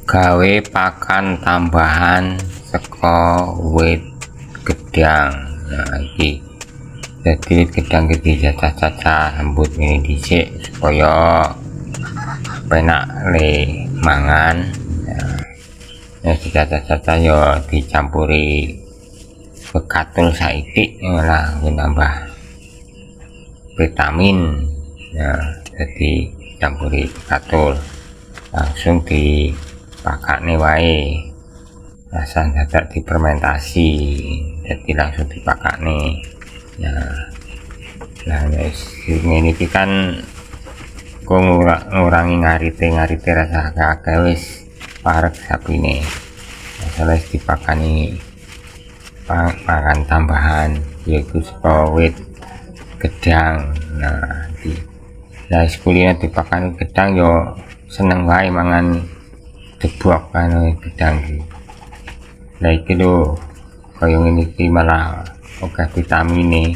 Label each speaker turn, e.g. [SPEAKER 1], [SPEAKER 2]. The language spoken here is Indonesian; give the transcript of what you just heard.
[SPEAKER 1] gawe pakan tambahan saka wit gedang. Nah iki jadi wit gedang iki cacah-cacah rambut ini dhisik supaya penak le mangan. Nah cacah-cacah yo dicampuri bekatul saithik lah nambah vitamin. Nah jadi campuri bekatul langsung dipakane wae, rasa dadak difermentasi jadi langsung dipakane. Nah ngene iki kan kok ngurangi ngarite rasa akeh wis parek sapine. Masalah dipakani pakan tambahan yaitu saka wit gedang. Nah kulino dipakani gedang yo seneng wae mangan debok kan gedang iki. Lah iki lho kaya ngene iki malah akeh vitamine.